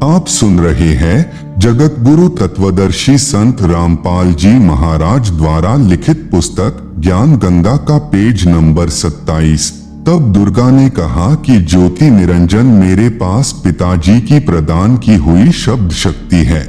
आप सुन रहे हैं जगत गुरु तत्वदर्शी संत रामपाल जी महाराज द्वारा लिखित पुस्तक ज्ञान गंगा का पेज नंबर 27। तब दुर्गा ने कहा कि ज्योति निरंजन मेरे पास पिताजी की प्रदान की हुई शब्द शक्ति है।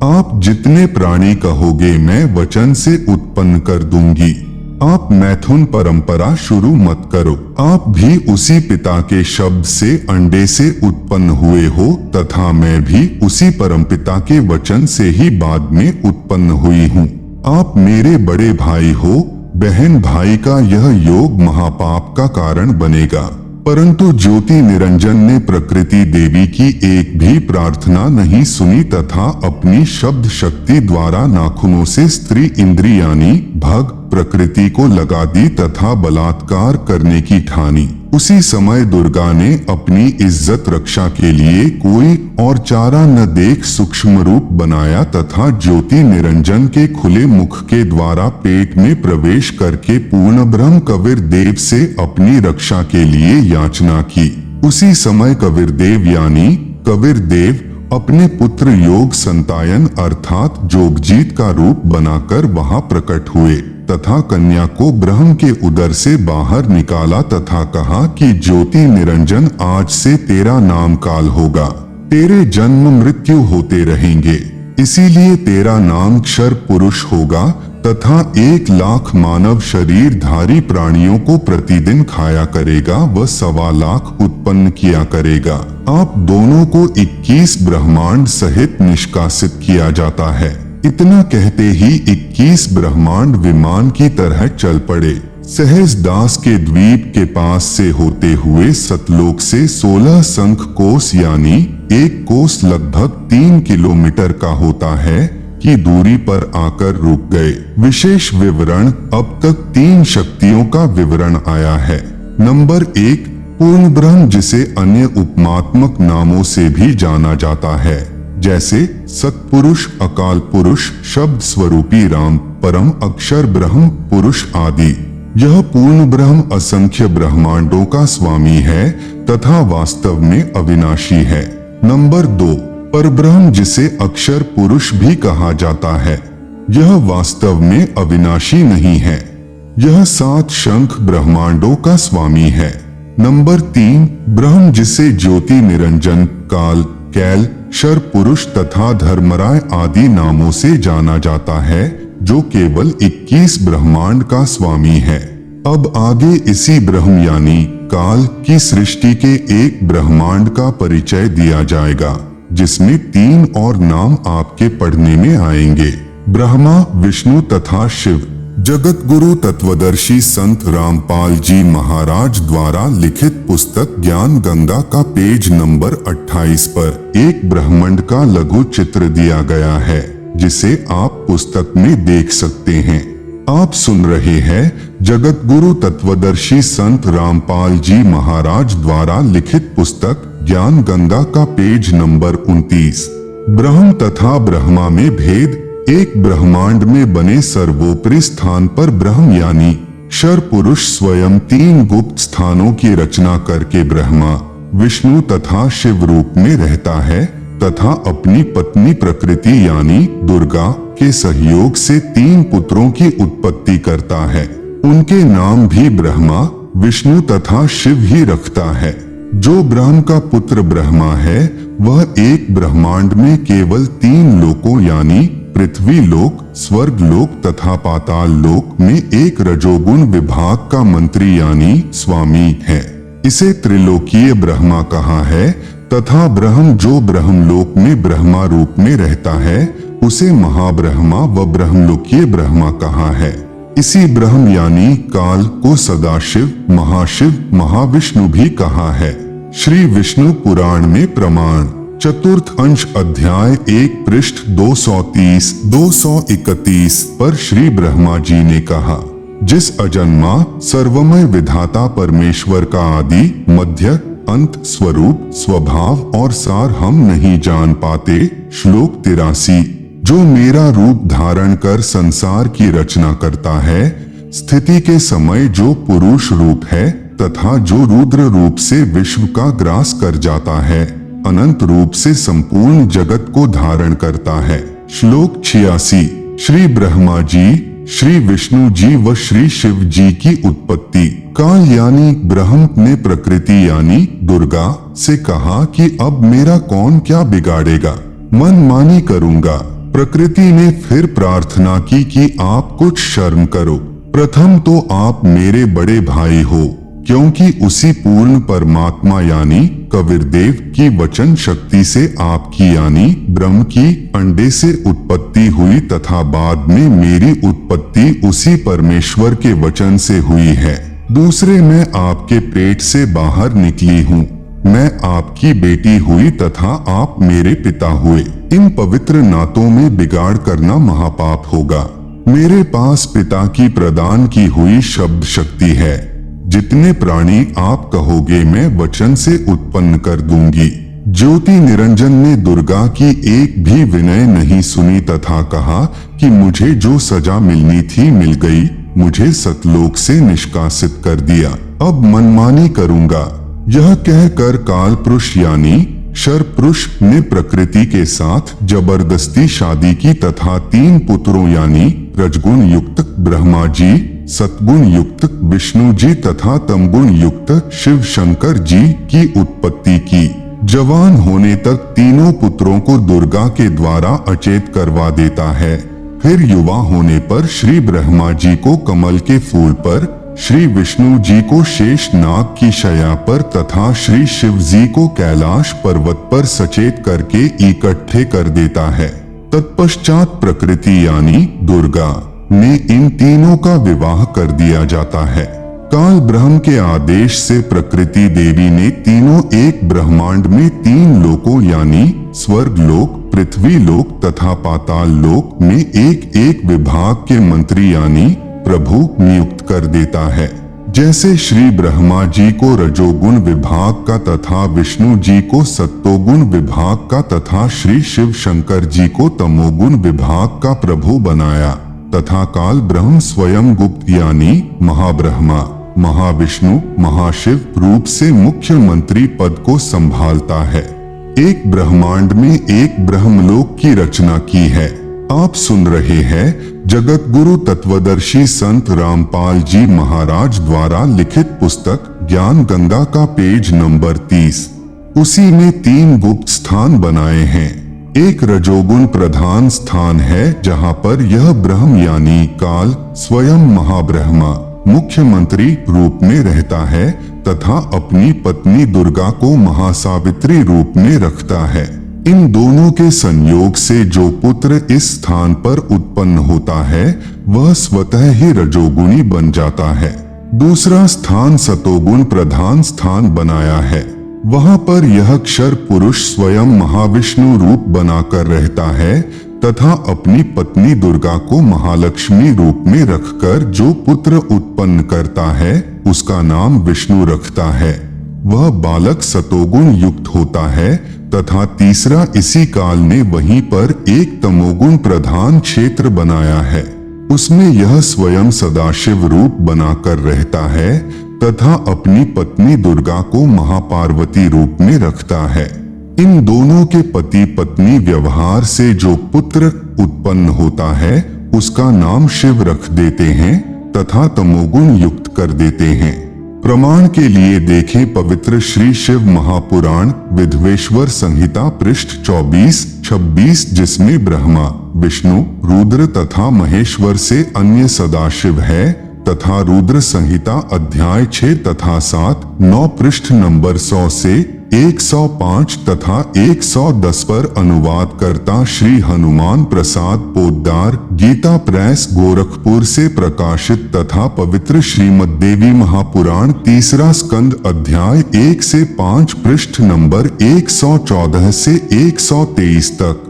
आप जितने प्राणी कहोगे मैं वचन से उत्पन्न कर दूंगी। आप मैथुन परंपरा शुरू मत करो। आप भी उसी पिता के शब्द से अंडे से उत्पन्न हुए हो तथा मैं भी उसी परमपिता के वचन से ही बाद में उत्पन्न हुई हूँ। आप मेरे बड़े भाई हो। बहन भाई का यह योग महापाप का कारण बनेगा। परंतु ज्योति निरंजन ने प्रकृति देवी की एक भी प्रार्थना नहीं सुनी तथा अपनी शब्द शक्ति द्वारा नाखूनों से स्त्री इंद्री यानी भग प्रकृति को लगा दी तथा बलात्कार करने की ठानी। उसी समय दुर्गा ने अपनी इज्जत रक्षा के लिए कोई और चारा न देख सूक्ष्म रूप बनाया तथा ज्योति निरंजन के खुले मुख के द्वारा पेट में प्रवेश करके पूर्ण ब्रह्म कबीर देव से अपनी रक्षा के लिए याचना की। उसी समय कबीर देव यानी कबीर देव अपने पुत्र योग संतायन अर्थात जोगजीत का रूप बनाकर वहां प्रकट हुए तथा कन्या को ब्रह्म के उदर से बाहर निकाला तथा कहा कि ज्योति निरंजन आज से तेरा नाम काल होगा। तेरे जन्म मृत्यु होते रहेंगे, इसीलिए तेरा नाम क्षर पुरुष होगा तथा 1,00,000 मानव शरीरधारी प्राणियों को प्रतिदिन खाया करेगा व 1,25,00,000 उत्पन्न किया करेगा। आप दोनों को 21 ब्रह्मांड सहित निष्कासित किया जाता है। इतना कहते ही 21 ब्रह्मांड विमान की तरह चल पड़े। सहज दास के द्वीप के पास से होते हुए सतलोक से 16 शंख कोस यानी एक कोस लगभग 3 किलोमीटर का होता है की दूरी पर आकर रुक गए। विशेष विवरण अब तक 3 शक्तियों का विवरण आया है। नंबर 1 पूर्ण ब्रह्म जिसे अन्य उपमात्मक नामों से भी जाना जाता है जैसे सतपुरुष अकाल पुरुष शब्द स्वरूपी राम परम अक्षर ब्रह्म पुरुष आदि। यह पूर्ण ब्रह्म असंख्य ब्रह्मांडों का स्वामी है तथा वास्तव में अविनाशी है। नंबर 2 परब्रह्म जिसे अक्षर पुरुष भी कहा जाता है। यह वास्तव में अविनाशी नहीं है। यह 7 शंख ब्रह्मांडों का स्वामी है। नंबर 3 ब्रह्म जिसे ज्योति निरंजन काल कैल क्षर पुरुष तथा धर्मराय आदि नामों से जाना जाता है जो केवल 21 ब्रह्मांड का स्वामी है। अब आगे इसी ब्रह्म यानी काल की सृष्टि के एक ब्रह्मांड का परिचय दिया जाएगा जिसमें 3 और नाम आपके पढ़ने में आएंगे, ब्रह्मा विष्णु तथा शिव। जगत गुरु तत्वदर्शी संत रामपाल जी महाराज द्वारा लिखित पुस्तक ज्ञान गंगा का पेज नंबर 28 पर एक ब्रह्मांड का लघु चित्र दिया गया है जिसे आप पुस्तक में देख सकते हैं। आप सुन रहे हैं जगत गुरु तत्वदर्शी संत रामपाल जी महाराज द्वारा लिखित पुस्तक ज्ञान गंगा का पेज नंबर 29। ब्रह्म तथा ब्रह्मा में भेद। एक ब्रह्मांड में बने सर्वोपरि स्थान पर ब्रह्म यानी क्षर पुरुष स्वयं 3 गुप्त स्थानों की रचना करके ब्रह्मा विष्णु तथा शिव रूप में रहता है तथा अपनी पत्नी प्रकृति यानी दुर्गा के सहयोग से 3 पुत्रों की उत्पत्ति करता है। उनके नाम भी ब्रह्मा विष्णु तथा शिव ही रखता है। जो ब्रह्म का पुत्र ब्रह्मा है वह एक ब्रह्मांड में केवल 3 लोकों यानी पृथ्वी लोक स्वर्ग लोक तथा पाताल लोक में एक रजोगुण विभाग का मंत्री यानी स्वामी है। इसे त्रिलोकीय ब्रह्मा कहा है तथा ब्रह्म जो ब्रह्मलोक में ब्रह्मा रूप में रहता है उसे महाब्रह्मा व ब्रह्मलोकीय ब्रह्मा कहा है। इसी ब्रह्म यानी काल को सदाशिव महाशिव महाविष्णु भी कहा है। श्री विष्णु पुराण में प्रमाण चतुर्थ अंश अध्याय 1 पृष्ठ 230-231 पर श्री ब्रह्मा जी ने कहा, जिस अजन्मा सर्वमय विधाता परमेश्वर का आदि मध्य अंत स्वरूप स्वभाव और सार हम नहीं जान पाते। श्लोक 83। जो मेरा रूप धारण कर संसार की रचना करता है, स्थिति के समय जो पुरुष रूप है तथा जो रुद्र रूप से विश्व का ग्रास कर जाता है, अनंत रूप से संपूर्ण जगत को धारण करता है। श्लोक 86। श्री ब्रह्मा जी, श्री विष्णु जी व श्री शिव जी की उत्पत्ति। काल यानी ब्रह्म ने प्रकृति यानी दुर्गा से कहा कि अब मेरा कौन क्या बिगाड़ेगा, मनमानी करूंगा। प्रकृति ने फिर प्रार्थना की कि आप कुछ शर्म करो। प्रथम तो आप मेरे बड़े भाई हो, क्योंकि उसी पूर्ण परमात्मा यानी कबीरदेव की वचन शक्ति से आपकी यानी ब्रह्म की अंडे से उत्पत्ति हुई तथा बाद में मेरी उत्पत्ति उसी परमेश्वर के वचन से हुई है। दूसरे, मैं आपके पेट से बाहर निकली हूँ। मैं आपकी बेटी हुई तथा आप मेरे पिता हुए। इन पवित्र नातों में बिगाड़ करना महापाप होगा। मेरे पास पिता की प्रदान की हुई शब्द शक्ति है। जितने प्राणी आप कहोगे मैं वचन से उत्पन्न कर दूंगी। ज्योति निरंजन ने दुर्गा की एक भी विनय नहीं सुनी तथा कहा कि मुझे जो सजा मिलनी थी मिल गई, मुझे सतलोक से निष्कासित कर दिया, अब मनमानी करूंगा। यह कहकर काल पुरुष यानी शर पुरुष ने प्रकृति के साथ जबरदस्ती शादी की तथा 3 पुत्रों यानी रजगुण युक्त ब्रह्मा जी, सतगुण युक्त विष्णु जी तथा तमगुण युक्त शिव शंकर जी की उत्पत्ति की। जवान होने तक तीनों पुत्रों को दुर्गा के द्वारा अचेत करवा देता है। फिर युवा होने पर श्री ब्रह्मा जी को कमल के फूल पर, श्री विष्णु जी को शेष नाग की शया पर तथा श्री शिव जी को कैलाश पर्वत पर सचेत करके इकट्ठे कर देता है। तत्पश्चात प्रकृति यानी दुर्गा में इन तीनों का विवाह कर दिया जाता है। काल ब्रह्म के आदेश से प्रकृति देवी ने तीनों एक ब्रह्मांड में 3 लोकों यानी स्वर्ग लोक, पृथ्वी लोक तथा पाताल लोक में एक एक विभाग के मंत्री यानी प्रभु नियुक्त कर देता है। जैसे श्री ब्रह्मा जी को रजोगुण विभाग का तथा विष्णु जी को सत्तोगुण विभाग का तथा श्री शिव शंकर जी को तमोगुण विभाग का प्रभु बनाया तथा काल ब्रह्म स्वयं गुप्त यानी महाब्रह्मा, महाविष्णु, महाशिव रूप से मुख्य मंत्री पद को संभालता है। एक ब्रह्मांड में एक ब्रह्मलोक की रचना की है। आप सुन रहे हैं जगत गुरु तत्वदर्शी संत रामपाल जी महाराज द्वारा लिखित पुस्तक ज्ञान गंगा का पेज नंबर 30। उसी में 3 गुप्त स्थान बनाए हैं। एक रजोगुण प्रधान स्थान है जहां पर यह ब्रह्म यानी काल स्वयं महाब्रह्मा मुख्यमंत्री रूप में रहता है तथा अपनी पत्नी दुर्गा को महासावित्री रूप में रखता है। इन दोनों के संयोग से जो पुत्र इस स्थान पर उत्पन्न होता है वह स्वतः ही रजोगुणी बन जाता है। दूसरा स्थान सतोगुण प्रधान स्थान बनाया है। वहां पर यह क्षर पुरुष स्वयं महाविष्णु रूप बनाकर रहता है तथा अपनी पत्नी दुर्गा को महालक्ष्मी रूप में रखकर जो पुत्र उत्पन्न करता है उसका नाम विष्णु रखता है। वह बालक सतोगुण युक्त होता है तथा तीसरा इसी काल ने वहीं पर एक तमोगुण प्रधान क्षेत्र बनाया है। उसमें यह स्वयं सदाशिव रूप बनाकर रहता है तथा अपनी पत्नी दुर्गा को महापार्वती रूप में रखता है। इन दोनों के पति पत्नी व्यवहार से जो पुत्र उत्पन्न होता है उसका नाम शिव रख देते हैं तथा तमोगुण युक्त कर देते हैं। प्रमाण के लिए देखें पवित्र श्री शिव महापुराण विधवेश्वर संहिता पृष्ठ 24-26 जिसमें ब्रह्मा, विष्णु, रुद्र तथा महेश्वर से अन्य सदाशिव है तथा रुद्र संहिता अध्याय 6 तथा 7-9 पृष्ठ नंबर 100 से 105 तथा 110 पर अनुवाद करता श्री हनुमान प्रसाद पोद्दार गीता प्रेस गोरखपुर से प्रकाशित तथा पवित्र श्रीमद् देवी महापुराण तीसरा स्कंद अध्याय 1 से 5 पृष्ठ नंबर 114 से 123 तक।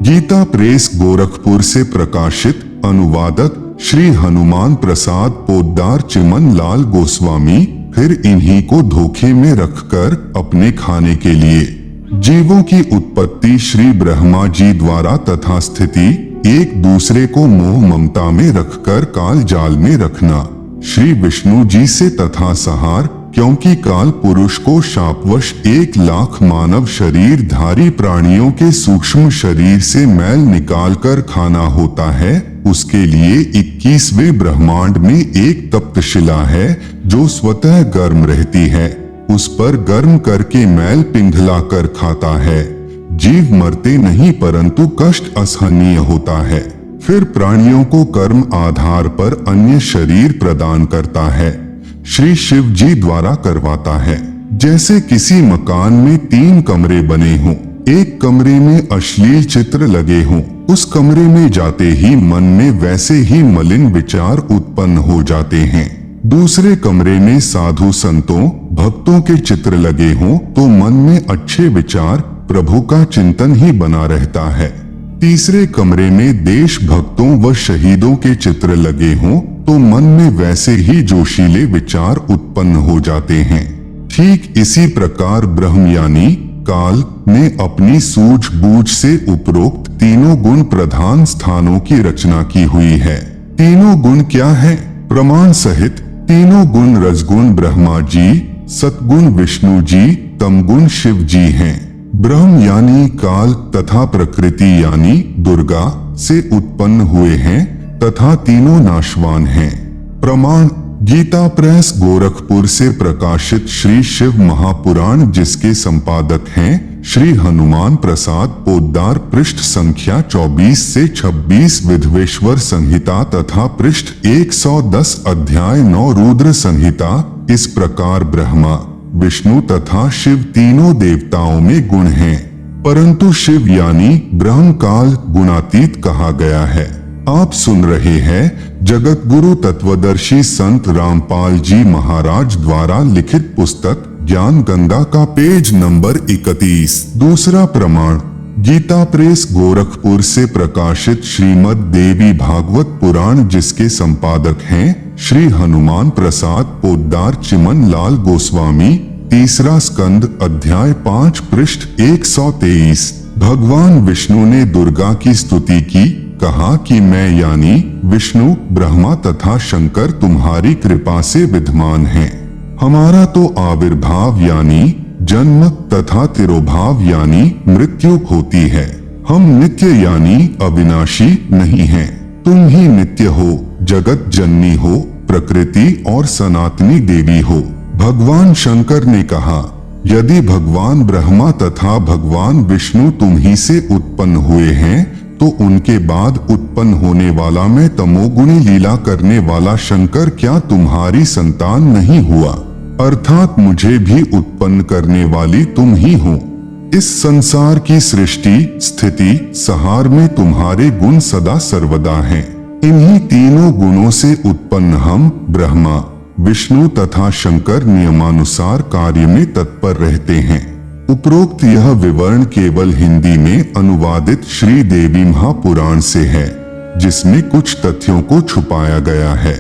गीता प्रेस गोरखपुर से प्रकाशित अनुवादक श्री हनुमान प्रसाद पोद्दार चिमन लाल गोस्वामी। फिर इन्हीं को धोखे में रखकर अपने खाने के लिए जीवों की उत्पत्ति श्री ब्रह्मा जी द्वारा तथा स्थिति एक दूसरे को मोह ममता में रखकर काल जाल में रखना श्री विष्णु जी से तथा संहार क्योंकि काल पुरुष को शापवश 1,00,000 मानव शरीर धारी प्राणियों के सूक्ष्म शरीर से मैल निकालकर खाना होता है। उसके लिए 21वें ब्रह्मांड में एक तप्तशिला है जो स्वतः गर्म रहती है। उस पर गर्म करके मैल पिघला कर खाता है। जीव मरते नहीं परंतु कष्ट असहनीय होता है। फिर प्राणियों को कर्म आधार पर अन्य शरीर प्रदान करता है। श्री शिव जी द्वारा करवाता है। जैसे किसी मकान में 3 कमरे बने हों, एक कमरे में अश्लील चित्र लगे हों, उस कमरे में जाते ही मन में वैसे ही मलिन विचार उत्पन्न हो जाते हैं। दूसरे कमरे में साधु संतों भक्तों के चित्र लगे हों तो मन में अच्छे विचार प्रभु का चिंतन ही बना रहता है। तीसरे कमरे में देश भक्तों व शहीदों के चित्र लगे हों तो मन में वैसे ही जोशीले विचार उत्पन्न हो जाते हैं। ठीक इसी प्रकार ब्रह्म यानी काल ने अपनी सूझबूझ से उपरोक्त तीनों गुण प्रधान स्थानों की रचना की हुई है। तीनों गुण क्या है? प्रमाण सहित तीनों गुण रजगुण ब्रह्मा जी, सतगुण विष्णु जी, तमगुण शिव जी हैं। ब्रह्म यानी काल तथा प्रकृति यानी दुर्गा से उत्पन्न हुए हैं तथा तीनों नाशवान हैं। प्रमाण गीता प्रेस गोरखपुर से प्रकाशित श्री शिव महापुराण जिसके संपादक हैं श्री हनुमान प्रसाद पोद्दार, पृष्ठ संख्या 24 से 26 विधवेश्वर संहिता तथा पृष्ठ 110 अध्याय 9 रुद्र संहिता। इस प्रकार ब्रह्मा विष्णु तथा शिव तीनों देवताओं में गुण हैं, परंतु शिव यानी ब्रह्म काल गुणातीत कहा गया है। आप सुन रहे हैं जगत गुरु तत्वदर्शी संत रामपाल जी महाराज द्वारा लिखित पुस्तक ज्ञान गंगा का पेज नंबर 31। दूसरा प्रमाण गीता प्रेस गोरखपुर से प्रकाशित श्रीमद् देवी भागवत पुराण जिसके संपादक हैं श्री हनुमान प्रसाद पोद्दार चिमन लाल गोस्वामी। तीसरा स्कंद अध्याय 5 पृष्ठ 123। भगवान विष्णु ने दुर्गा की स्तुति की, कहा कि मैं यानी विष्णु ब्रह्मा तथा शंकर तुम्हारी कृपा से विद्यमान हैं। हमारा तो आविर्भाव यानी जन्म तथा तिरोभाव यानी मृत्यु होती है। हम नित्य यानी अविनाशी नहीं हैं। तुम ही नित्य हो, जगत जननी हो, प्रकृति और सनातनी देवी हो। भगवान शंकर ने कहा, यदि भगवान ब्रह्मा तथा भगवान विष्णु तुम ही से उत्पन्न हुए हैं तो उनके बाद उत्पन्न होने वाला मैं तमोगुणी लीला करने वाला शंकर क्या तुम्हारी संतान नहीं हुआ? अर्थात मुझे भी उत्पन्न करने वाली तुम ही हो। इस संसार की सृष्टि स्थिति संहार में तुम्हारे गुण सदा सर्वदा हैं। इन्हीं तीनों गुणों से उत्पन्न हम ब्रह्मा विष्णु तथा शंकर नियमानुसार कार्य में तत्पर रहते हैं। उपरोक्त यह विवरण केवल हिंदी में अनुवादित श्री देवी महापुराण से है, जिसमें कुछ तथ्यों को छुपाया गया है।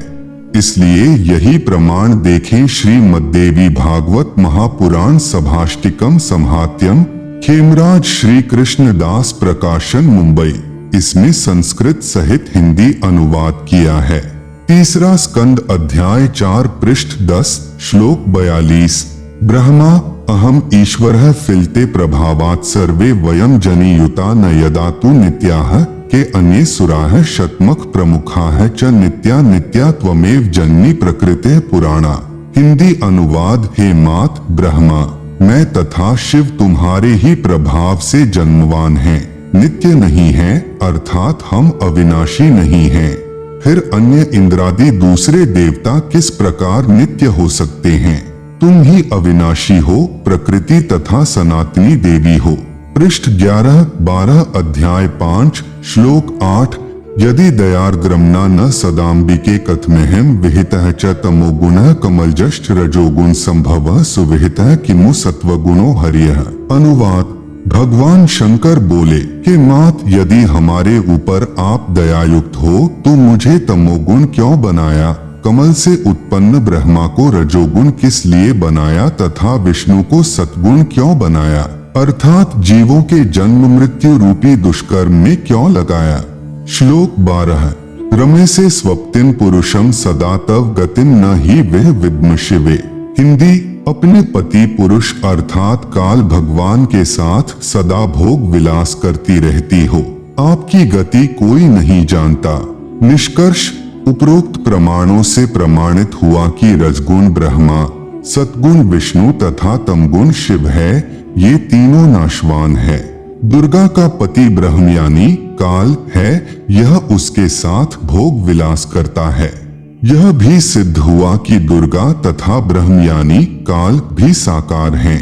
इसलिए यही प्रमाण देखें श्रीमद्देवी भागवत महापुराण सभाष्टिकम संहात्यम, खेमराज श्री कृष्णदास प्रकाशन मुंबई। इसमें संस्कृत सहित हिंदी अनुवाद किया है। तीसरा स्कंद अध्याय 4 पृष्ठ 10 श्लोक 42। ब्रह्मा अहम ईश्वरः फिलते प्रभावात् सर्वे वयम जनियुता न यदा तु नित्याः के अन्ये सुराः शतमख प्रमुखाः च नित्या नित्या त्वमेव जननी प्रकृते पुराणा। हिंदी अनुवाद हे मात ब्रह्मा, मैं तथा शिव तुम्हारे ही प्रभाव से जन्मवान हैं, नित्य नहीं हैं, अर्थात हम अविनाशी नहीं हैं। फिर अन्य इंद्रादि दूसरे देवता किस प्रकार नित्य हो सकते हैं? तुम ही अविनाशी हो, प्रकृति तथा सनातनी देवी हो। पृष्ठ 11-12 अध्याय 5 श्लोक 8। यदि दयार्द्रम्ना न सदाम्बिके कथमेहम विहितः च तमोगुणः कमलजश्च रजोगुण संभवः सुविहितः किमु सत्वगुणो हरियः। अनुवाद भगवान शंकर बोले कि मात, यदि हमारे ऊपर आप दयायुक्त हो तो मुझे तमोगुण क्यों बनाया? कमल से उत्पन्न ब्रह्मा को रजोगुण किस लिए बनाया तथा विष्णु को सतगुण क्यों बनाया? अर्थात जीवों के जन्म मृत्यु रूपी दुष्कर्म में क्यों लगाया? श्लोक 12। रमे से स्वप्तिम पुरुषम सदा तव गतिम न ही वह विद्म शिवे। हिंदी, अपने पति पुरुष अर्थात काल भगवान के साथ सदा भोग विलास करती रहती हो। आपकी गति कोई नहीं जानता। निष्कर्ष, उपरोक्त प्रमाणों से प्रमाणित हुआ कि रजगुण ब्रह्मा, सतगुण विष्णु तथा तमगुण शिव है। ये तीनों नाशवान है। दुर्गा का पति ब्रह्म यानी काल है, यह उसके साथ भोग विलास करता है। यह भी सिद्ध हुआ कि दुर्गा तथा ब्रह्म यानी काल भी साकार हैं।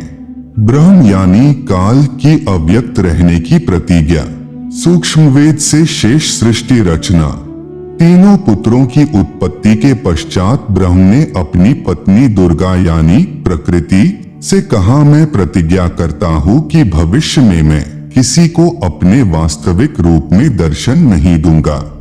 ब्रह्म यानी काल की अव्यक्त रहने की प्रतिज्ञा, सूक्ष्मवेद से शेष सृष्टि रचना। तीनों पुत्रों की उत्पत्ति के पश्चात ब्रह्म ने अपनी पत्नी दुर्गा यानी प्रकृति से कहा, मैं प्रतिज्ञा करता हूँ कि भविष्य में मैं किसी को अपने वास्तविक रूप में दर्शन नहीं दूंगा।